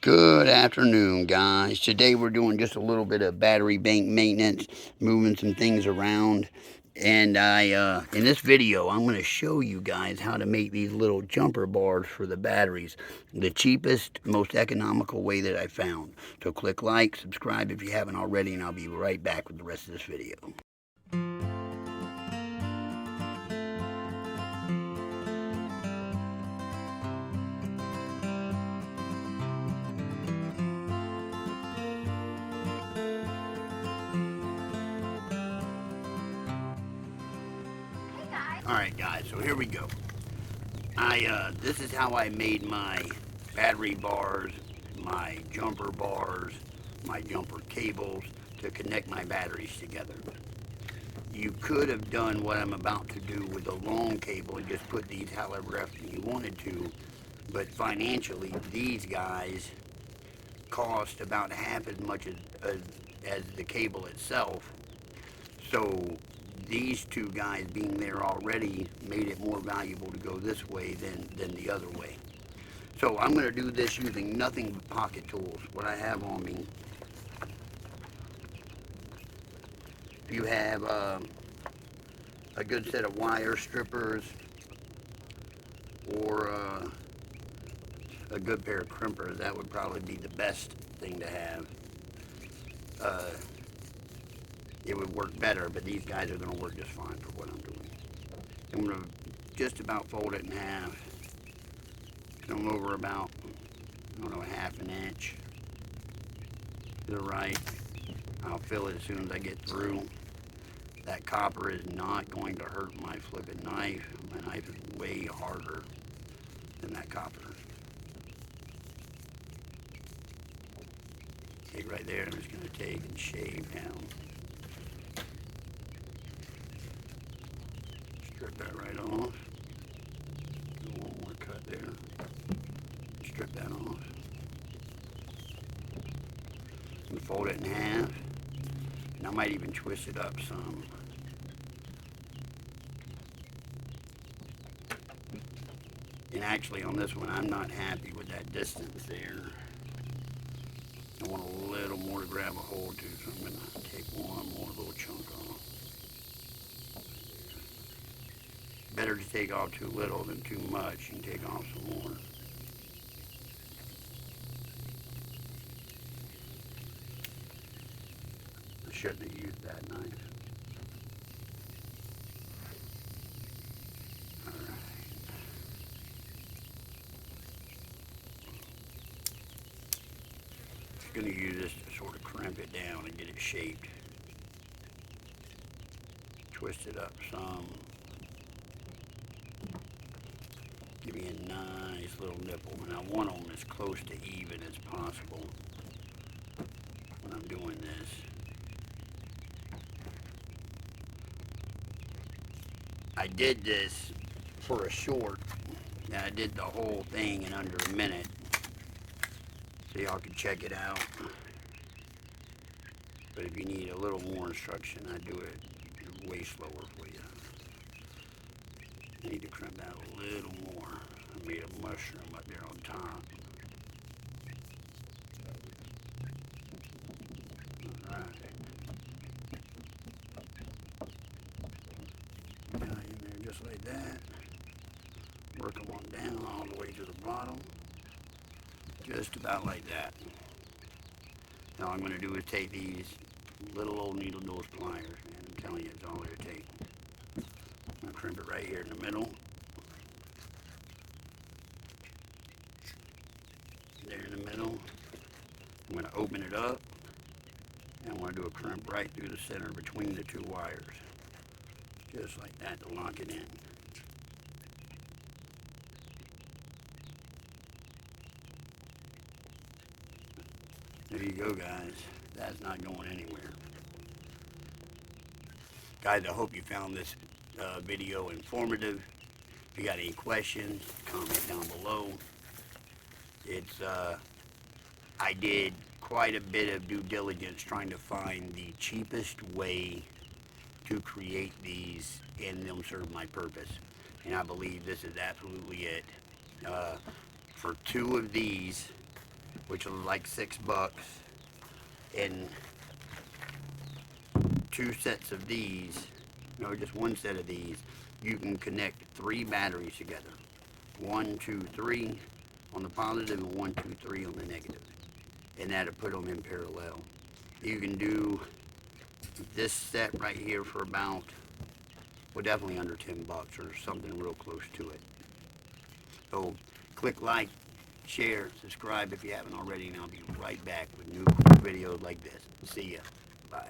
Good afternoon, guys. Today we're doing just a little bit of battery bank maintenance, moving some things around. And in this video, I'm going to show you guys how to make these little jumper bars for the batteries. The cheapest, most economical way that I found. So click like, subscribe if you haven't already, and I'll be right back with the rest of this video. Alright guys, so here we go. This is how I made my battery bars, my jumper bars, my jumper cables to connect my batteries together. You could have done what I'm about to do with a long cable and just put these however often you wanted to, but financially these guys cost about half as much as the cable itself. So these two guys being there already made it more valuable to go this way than the other way. So I'm going to do this using nothing but pocket tools, what I have on me. If you have a good set of wire strippers or a good pair of crimpers, that would probably be the best thing to have. It would work better, but these guys are going to work just fine for what I'm doing. I'm going to just about fold it in half. Come over about, I don't know, half an inch to the right. I'll fill it as soon as I get through. That copper is not going to hurt my flipping knife. My knife is way harder than that copper. Okay, right there, I'm just going to take and shave down. Strip that right off. Do one more cut there. Strip that off. And fold it in half. And I might even twist it up some. And actually on this one, I'm not happy with that distance there. I want a little more to grab a hold to, so I'm going to take one more little chunk off. Better to take off too little than too much. You can take off some more. I shouldn't have used that knife. Alright. Just going to use this to sort of crimp it down and get it shaped. Twist it up some. Give me a nice little nipple, and I want them as close to even as possible when I'm doing this. I did this for a short, and I did the whole thing in under a minute, so y'all can check it out. But if you need a little more instruction, I do it way slower for you. I need to crimp that a little more. I made a mushroom up there on top. Alright. Got in there just like that. Work them on down all the way to the bottom. Just about like that. Now all I'm going to do is take these little old needle nose pliers, man. I'm telling you, it's all it'll take. I'm going to crimp it right here in the middle. There in the middle. I'm going to open it up, and I'm going to do a crimp right through the center between the two wires. Just like that to lock it in. There you go, guys. That's not going anywhere. Guys, I hope you found this video informative. If you got any questions, comment down below. I did quite a bit of due diligence trying to find the cheapest way to create these and them serve my purpose. And I believe this is absolutely it. For two of these, which was like $6, and 2 sets of these, no, just 1 set of these, you can connect 3 batteries together. 1, 2, 3 on the positive and 1, 2, 3 on the negative. And that'll put them in parallel. You can do this set right here for about, well, definitely under $10 or something real close to it. So click like, share, subscribe if you haven't already, and I'll be right back with new videos like this. See ya. Bye.